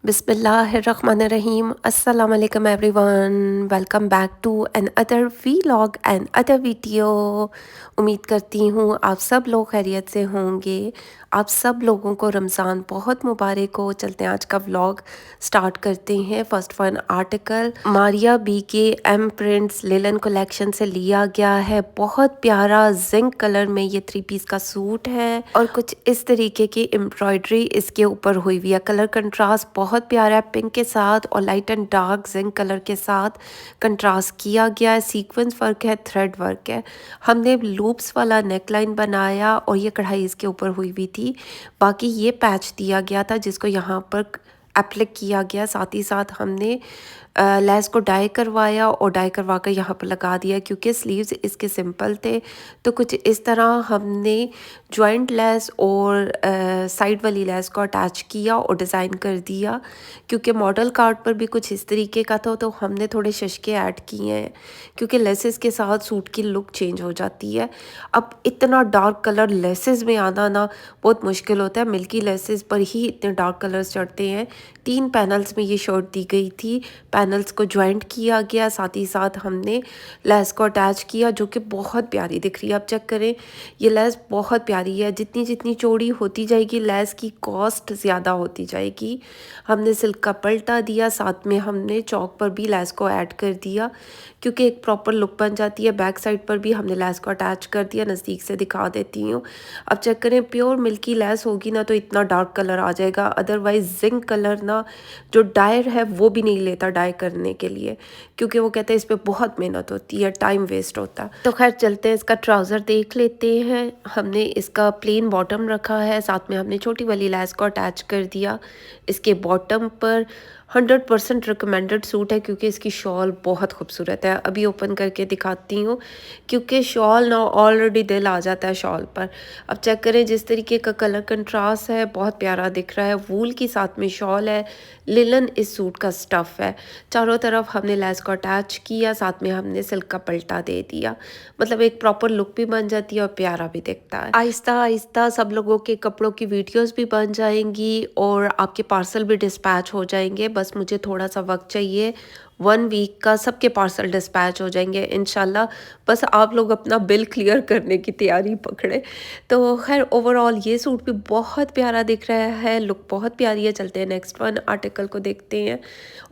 Bismillahirrahmanirrahim. Assalamu alaikum everyone. Welcome back to another vlog and other video. उम्मीद करती हूँ आप सब लोग खैरियत से होंगे। आप सब लोगों को रमज़ान बहुत मुबारक हो। चलते हैं आज का व्लॉग स्टार्ट करते हैं। First one article Maria B के एम प्रिंट्स लिलन कलेक्शन से लिया गया है। बहुत प्यारा जिंक कलर में ये 3 पीस का सूट है और कुछ इस तरीके की एम्ब्रॉयडरी इसके ऊपर हुई हुई है। कलर कंट्रास्ट बहुत प्यारा है, पिंक के साथ और light and dark zinc colour के साथ कंट्रास्ट किया गया है। सीक्वेंस वर्क है, थ्रेड वर्क है। हमने लूप्स वाला नेकलाइन बनाया और ये कढ़ाई इसके ऊपर हुई हुई थी। बाकी ये पैच दिया गया था जिसको यहाँ पर एप्लिक किया गया। साथ ही साथ हमने लेस को डाई करवाया और डाई करवा कर यहाँ पर लगा दिया क्योंकि स्लीव्स इसके सिंपल थे। तो कुछ इस तरह हमने जॉइंट लेस और साइड वाली लेस को अटैच किया और डिज़ाइन कर दिया क्योंकि मॉडल कार्ड पर भी कुछ इस तरीके का था। तो हमने थोड़े शशके ऐड किए हैं क्योंकि लेसेस के साथ सूट की लुक चेंज हो जाती है। अब इतना डार्क कलर लेसेस में आना ना बहुत मुश्किल होता है। मिल्की लेसेस पर ही इतने डार्क कलर्स चढ़ते हैं। 3 पैनल्स में ये शर्ट दी गई थी। पैनल्स को जॉइंट किया गया, साथ ही साथ हमने लेस को अटैच किया जो कि बहुत प्यारी दिख रही है। आप चेक करें, ये लेस बहुत प्यारी है। जितनी जितनी चौड़ी होती जाएगी लेस की कॉस्ट ज़्यादा होती जाएगी। हमने सिल्क का पल्टा दिया, साथ में हमने चौक पर भी लेस को ऐड कर दिया क्योंकि एक प्रॉपर लुक बन जाती है। बैक साइड पर भी हमने लेस को अटैच कर दिया। नज़दीक से दिखा देती हूँ। अब चेक करें, प्योर मिल्की लेस होगी ना तो इतना डार्क कलर आ जाएगा। अदरवाइज जिंक कलर ना जो डायर है वो भी नहीं लेता डाई करने के लिए क्योंकि वो कहते हैं इस पर बहुत मेहनत होती है, टाइम वेस्ट होता है। तो खैर चलते हैं, इसका ट्राउज़र देख लेते हैं। हमने इसका प्लेन बॉटम रखा है, साथ में हमने छोटी वाली लेस को अटैच कर दिया। इसके बॉटम पर 100% रिकमेंडेड सूट है क्योंकि इसकी शॉल बहुत खूबसूरत है। अभी ओपन करके दिखाती हूँ क्योंकि शॉल ना ऑलरेडी दिल आ जाता है शॉल पर। अब चेक करें, जिस तरीके का कलर कंट्रास्ट है बहुत प्यारा दिख रहा है। वूल की साथ में शॉल है, लिलन इस सूट का स्टफ़ है। चारों तरफ हमने लेस को अटैच किया, साथ में हमने सिल्क का पल्टा दे दिया। मतलब एक प्रॉपर लुक भी बन जाती है और प्यारा भी दिखता है। आहिस्ता आहिस्ता सब लोगों के कपड़ों की वीडियोस भी बन जाएंगी और आपके पार्सल भी डिस्पैच हो जाएंगे। बस मुझे थोड़ा सा वक्त चाहिए, 1 वीक का सबके पार्सल डिस्पैच हो जाएंगे इंशाल्लाह। बस आप लोग अपना बिल क्लियर करने की तैयारी पकड़े। तो खैर ओवरऑल ये सूट भी बहुत प्यारा दिख रहा है, लुक बहुत प्यारी है। चलते हैं नेक्स्ट वन आर्टिकल को देखते हैं।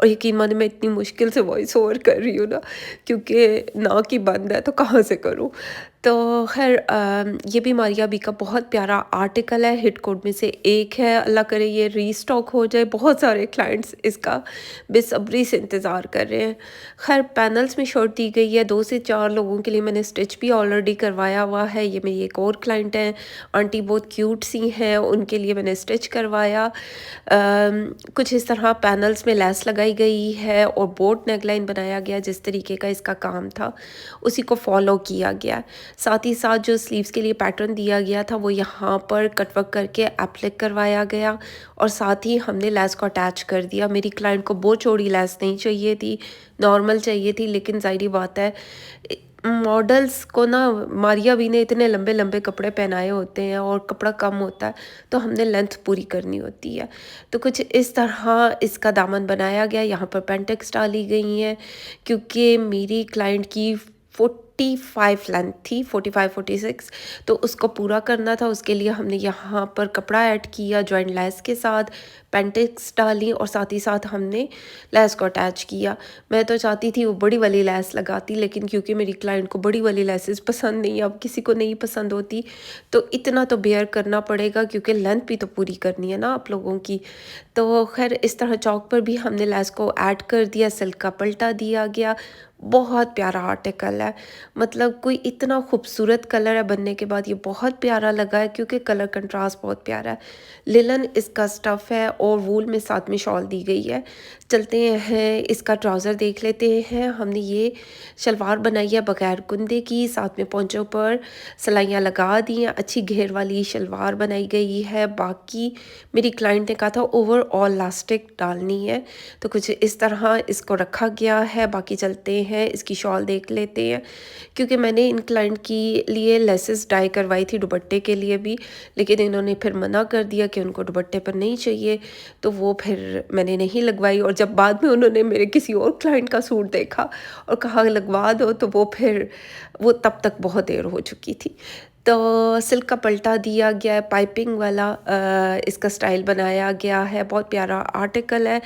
और यकीन मानिए मैं इतनी मुश्किल से वॉइस ओवर कर रही हूँ ना क्योंकि नाक ही बंद है तो कहाँ से करूँ। तो खैर ये भी मारिया बी का बहुत प्यारा आर्टिकल है, हिट कोड में से एक है। अल्लाह करे ये रीस्टॉक हो जाए। बहुत सारे क्लाइंट्स इसका बेसब्री से इंतज़ार कर रहे हैं। खैर पैनल्स में शर्ट दी गई है। 2 से 4 लोगों के लिए मैंने स्टिच भी ऑलरेडी करवाया हुआ है। ये मेरी एक और क्लाइंट है, आंटी बहुत क्यूट सी हैं, उनके लिए मैंने स्टिच करवाया। कुछ इस तरह पैनल्स में लेस लगाई गई है और बोट नेकलाइन बनाया गया। जिस तरीके का इसका काम था उसी को फॉलो किया गया। साथ ही साथ जो स्लीव्स के लिए पैटर्न दिया गया था वो यहाँ पर कटवर्क करके एप्लिक करवाया गया और साथ ही हमने लेस को अटैच कर दिया। मेरी क्लाइंट को बहुत चौड़ी लेस नहीं चाहिए थी, नॉर्मल चाहिए थी, लेकिन ज़ाहिर बात है मॉडल्स को ना मारिया भी ने इतने लंबे लंबे कपड़े पहनाए होते हैं और कपड़ा कम होता है तो हमने लेंथ पूरी करनी होती है। तो कुछ इस तरह इसका दामन बनाया गया। यहाँ पर पेंटेक्स डाली गई हैं क्योंकि मेरी क्लाइंट की 45 लेंथ थी, 45-46, तो उसको पूरा करना था। उसके लिए हमने यहाँ पर कपड़ा ऐड किया जॉइंट लेस के साथ, पेंटेक्स डाली और साथ ही साथ हमने लेस को अटैच किया। मैं तो चाहती थी वो बड़ी वाली लेस लगाती, लेकिन क्योंकि मेरी क्लाइंट को बड़ी वाली लेसेस पसंद नहीं, अब किसी को नहीं पसंद होती तो इतना तो बेयर करना पड़ेगा क्योंकि लेंथ भी तो पूरी करनी है ना आप लोगों की। तो खैर इस तरह चौक पर भी हमने लेस को ऐड कर दिया, सिल्क का पल्टा दिया गया। बहुत प्यारा आर्टिकल है, मतलब कोई इतना खूबसूरत कलर है बनने के बाद ये बहुत प्यारा लगा है क्योंकि कलर कंट्रास्ट बहुत प्यारा है। लिलन इसका स्टफ़ है और वूल में साथ में शॉल दी गई है। चलते हैं इसका ट्राउज़र देख लेते हैं। हमने ये शलवार बनाई है बगैर कुंदे की, साथ में पोंचों पर सिलाइयाँ लगा दी हैं। अच्छी घेर वाली शलवार बनाई गई है। बाकी मेरी क्लाइंट ने कहा था ओवरऑल इलास्टिक डालनी है तो कुछ इस तरह इसको रखा गया है। बाकी चलते हैं, इसकी शॉल देख लेते हैं। क्योंकि मैंने इन क्लाइंट के लिए लेसेस डाई करवाई थी दुपट्टे के लिए भी, लेकिन इन्होंने फिर मना कर दिया कि उनको दुपट्टे पर नहीं चाहिए, तो वो फिर मैंने नहीं लगवाई। और जब बाद में उन्होंने मेरे किसी और क्लाइंट का सूट देखा और कहा लगवा दो, तो वो तब तक बहुत देर हो चुकी थी। तो सिल्क का पल्टा दिया गया है, पाइपिंग वाला इसका स्टाइल बनाया गया है, बहुत प्यारा आर्टिकल है।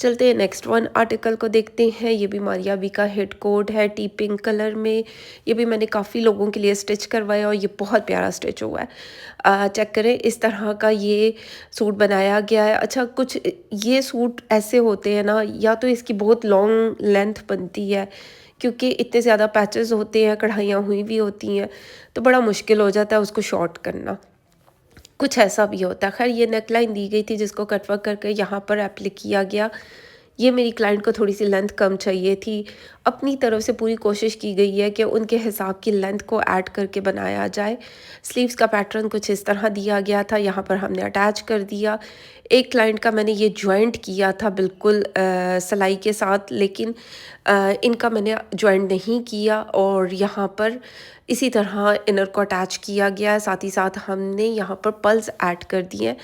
चलते हैं नेक्स्ट वन आर्टिकल को देखते हैं। ये भी मारिया वी का हेड कोट है टी पिंक कलर में। ये भी मैंने काफ़ी लोगों के लिए स्टिच करवाया और ये बहुत प्यारा स्टिच हुआ है। चेक करें, इस तरह का ये सूट बनाया गया है। अच्छा, कुछ ये सूट ऐसे होते हैं ना, या तो इसकी बहुत लॉन्ग लेंथ बनती है क्योंकि इतने ज़्यादा पैचेस होते हैं, कढ़ाइयाँ हुई भी होती हैं, तो बड़ा मुश्किल हो जाता है उसको शॉर्ट करना। कुछ ऐसा भी होता है। ख़ैर, ये नेकलाइन दी गई थी जिसको कटवर्क करके यहाँ पर एप्लिक किया गया। ये मेरी क्लाइंट को थोड़ी सी लेंथ कम चाहिए थी। अपनी तरफ से पूरी कोशिश की गई है कि उनके हिसाब की लेंथ को ऐड करके बनाया जाए। स्लीव्स का पैटर्न कुछ इस तरह दिया गया था, यहाँ पर हमने अटैच कर दिया। एक क्लाइंट का मैंने ये जॉइंट किया था बिल्कुल सिलाई के साथ, लेकिन इनका मैंने जॉइंट नहीं किया और यहाँ पर इसी तरह इनर को अटैच किया गया है। साथ ही साथ हमने यहाँ पर पल्स ऐड कर दिए हैं,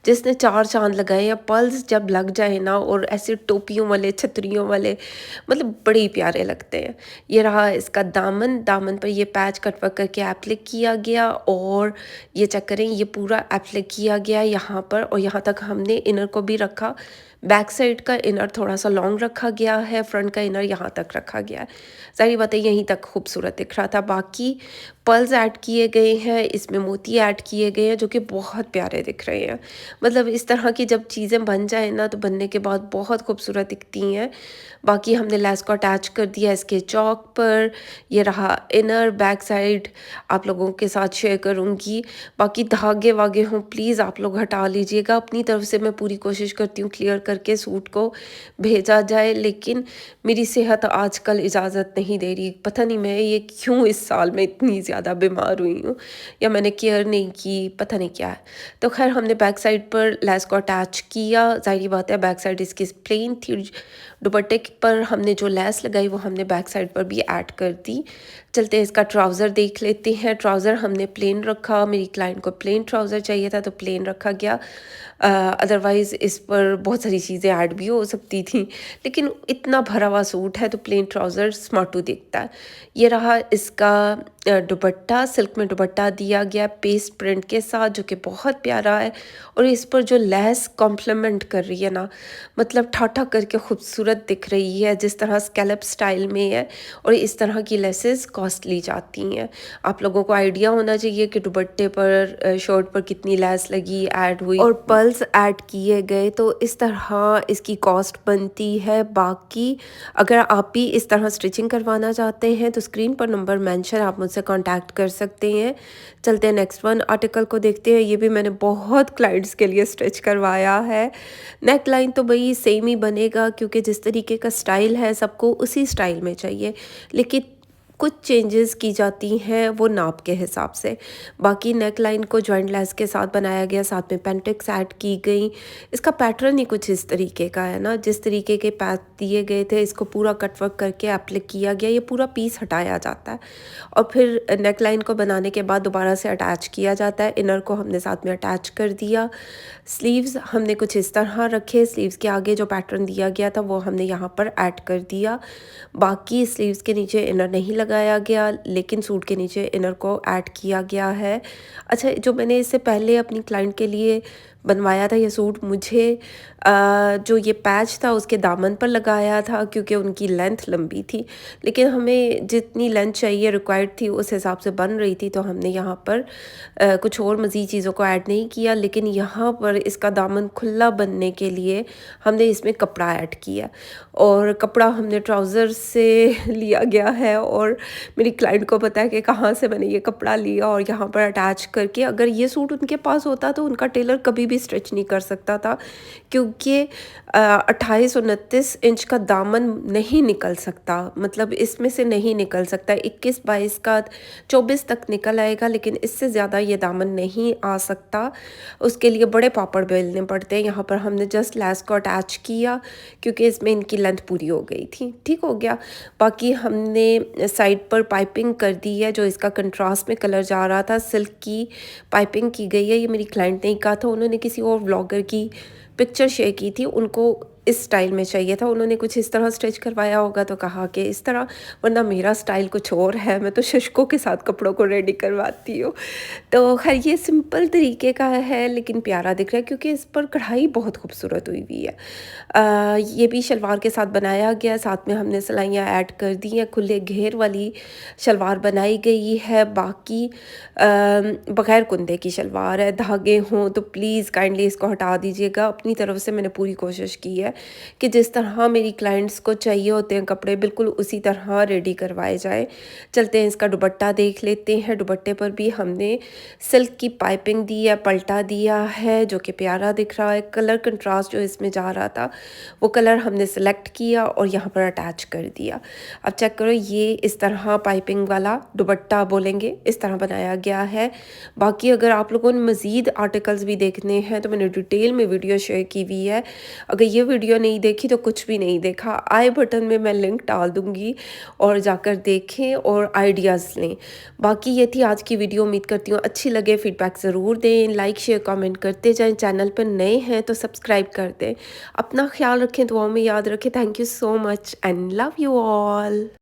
जिसने चार चांद लगाए हैं। पल्स जब लग जाए ना, और ऐसे टोपियों वाले, छतरियों वाले, मतलब बड़े ही प्यारे लगते हैं। ये रहा इसका दामन। दामन पर ये पैच कटवर्क करके एप्लिक किया गया और ये चेक करें, ये पूरा एप्लिक किया गया यहाँ पर, और यहाँ तक हमने इनर को भी रखा। बैक साइड का इनर थोड़ा सा लॉन्ग रखा गया है, फ्रंट का इनर यहाँ तक रखा गया है। सारी बातें यहीं तक खूबसूरत दिख रहा था। बाकी पर्ल्स ऐड किए गए हैं, इसमें मोती ऐड किए गए हैं जो कि बहुत प्यारे दिख रहे हैं। मतलब इस तरह की जब चीज़ें बन जाए ना, तो बनने के बाद बहुत खूबसूरत दिखती हैं। बाकी हमने लेस को अटैच कर दिया इसके चौक पर। ये रहा इनर, बैक साइड आप लोगों के साथ शेयर करूँगी। बाकी धागे वागे हों प्लीज़ आप लोग हटा लीजिएगा। अपनी तरफ से मैं पूरी कोशिश करती हूँ क्लियर करके सूट को भेजा जाए, लेकिन मेरी सेहत आजकल इजाज़त नहीं दे रही। पता नहीं मैं ये क्यों इस साल में इतनी ज़्यादा बीमार हुई हूँ, या मैंने केयर नहीं की, पता नहीं क्या है। तो खैर, हमने बैक साइड पर लेस को अटैच किया। ज़ाहिर बात है बैक साइड इसकी प्लेन थी। दुपट्टे पर हमने जो लेस लगाई वो हमने बैक साइड पर भी ऐड कर दी। चलते हैं इसका ट्राउज़र देख लेते हैं। ट्राउज़र हमने प्लेन रखा। मेरी क्लाइंट को प्लेन ट्राउज़र चाहिए था तो प्लेन रखा गया। अदरवाइज़ इस पर बहुत सारी चीज़ें ऐड भी हो सकती थी, लेकिन इतना भरा हुआ सूट है तो प्लेन ट्राउज़र स्मार्टू दिखता है। ये रहा इसका दुपट्टा। सिल्क में दुपट्टा दिया गया पेस्ट प्रिंट के साथ, जो कि बहुत प्यारा है। और इस पर जो लेस कॉम्प्लीमेंट कर रही है ना, मतलब ठाठा करके खूबसूरत दिख रही है। जिस तरह स्कैलप स्टाइल में है, और इस तरह की लेसेस कॉस्टली जाती हैं। आप लोगों को आइडिया होना चाहिए कि दुपट्टे पर, शर्ट पर कितनी लेस लगी, ऐड हुई और पर्ल्स ऐड किए गए, तो इस तरह इसकी कॉस्ट बनती है। बाकी अगर आप भी इस तरह स्टिचिंग करवाना चाहते हैं तो स्क्रीन पर नंबर मेंशन, आप मुझसे कांटेक्ट कर सकते हैं। चलते हैं नेक्स्ट वन आर्टिकल को देखते हैं। ये भी मैंने बहुत क्लाइंट्स के लिए स्टिच करवाया है। नेक लाइन तो भाई सेम ही बनेगा, क्योंकि जिस तरीके का स्टाइल है सबको उसी स्टाइल में चाहिए, लेकिन कुछ चेंजेस की जाती हैं वो नाप के हिसाब से। बाकी नेक लाइन को जॉइंट लेस के साथ बनाया गया, साथ में पेंटिक्स ऐड की गई। इसका पैटर्न ही कुछ इस तरीके का है ना, जिस तरीके के पैच दिए गए थे इसको पूरा कटवर्क करके एप्लिक किया गया। ये पूरा पीस हटाया जाता है और फिर नेक लाइन को बनाने के बाद दोबारा से अटैच किया जाता है। इनर को हमने साथ में अटैच कर दिया। स्लीव्स हमने कुछ इस तरह रखे। स्लीव्स के आगे जो पैटर्न दिया गया था वो हमने यहाँ पर ऐड कर दिया। बाकी स्लीव्स के नीचे इनर नहीं लगाया गया, लेकिन सूट के नीचे इनर को ऐड किया गया है। अच्छा, जो मैंने इससे पहले अपनी क्लाइंट के लिए बनवाया था ये सूट, मुझे जो ये पैच था उसके दामन पर लगाया था, क्योंकि उनकी लेंथ लंबी थी, लेकिन हमें जितनी लेंथ चाहिए रिक्वायर्ड थी उस हिसाब से बन रही थी, तो हमने यहाँ पर कुछ और मज़ीद चीज़ों को ऐड नहीं किया। लेकिन यहाँ पर इसका दामन खुला बनने के लिए हमने इसमें कपड़ा ऐड किया, और कपड़ा हमने ट्राउज़र से लिया गया है। और मेरी क्लाइंट को पता है कि कहाँ से मैंने ये कपड़ा लिया, और यहाँ पर अटैच करके, अगर ये सूट उनके पास होता तो उनका टेलर कभी भी भी स्टिच नहीं कर सकता था, क्योंकि 28-29 इंच का दामन नहीं निकल सकता, मतलब इसमें से नहीं निकल सकता। 21-22 का 24 तक निकल आएगा, लेकिन इससे ज़्यादा ये दामन नहीं आ सकता। उसके लिए बड़े पापड़ बेलने पड़ते हैं। यहाँ पर हमने जस्ट लैस को अटैच किया क्योंकि इसमें इनकी लेंथ पूरी हो गई थी। ठीक हो गया। बाकी हमने साइड पर पाइपिंग कर दी है, जो इसका कंट्रास्ट में कलर जा रहा था, सिल्क की पाइपिंग की गई है। ये मेरी क्लाइंट ने ही कहा था, उन्होंने किसी और व्लॉगर की पिक्चर शेयर की थी, उनको इस स्टाइल में चाहिए था। उन्होंने कुछ इस तरह स्टिच करवाया होगा तो कहा कि इस तरह, वरना मेरा स्टाइल कुछ और है, मैं तो शुष्कों के साथ कपड़ों को रेडी करवाती हूँ। तो खैर ये सिंपल तरीके का है, लेकिन प्यारा दिख रहा है क्योंकि इस पर कढ़ाई बहुत खूबसूरत हुई हुई है। ये भी शलवार के साथ बनाया गया, साथ में हमने सिलाइयाँ ऐड कर दी हैं। खुले घेर वाली शलवार बनाई गई है। बाकी बग़ैर कुंदे की शलवार है। धागे हों तो प्लीज़ काइंडली इसको हटा दीजिएगा। अपनी तरफ से मैंने पूरी कोशिश की है कि जिस तरह मेरी क्लाइंट्स को चाहिए होते हैं कपड़े, बिल्कुल उसी तरह रेडी करवाए जाएँ। चलते हैं इसका दुपट्टा देख लेते हैं। दुपट्टे पर भी हमने सिल्क की पाइपिंग दी है, पल्टा दिया है, जो कि प्यारा दिख रहा है। कलर कंट्रास्ट जो इसमें जा रहा था, वो कलर हमने सेलेक्ट किया और यहाँ पर अटैच कर दिया। अब चेक करो, ये इस तरह पाइपिंग वाला दुपट्टा बोलेंगे, इस तरह बनाया गया है। बाकी अगर आप लोगों ने मज़ीद आर्टिकल्स भी देखने हैं तो मैंने डिटेल में वीडियो शेयर की हुई है। अगर ये वीडियो नहीं देखी तो कुछ भी नहीं देखा। आई बटन में मैं लिंक डाल दूँगी और जाकर देखें और आइडियाज़ लें। बाकी ये थी आज की वीडियो। उम्मीद करती हूँ अच्छी लगे। फीडबैक ज़रूर दें, लाइक शेयर कमेंट करते जाएं। चैनल पर नए हैं तो सब्सक्राइब कर दें। अपना ख्याल रखें, दुआओं में याद रखें। Thank you so much and love you all.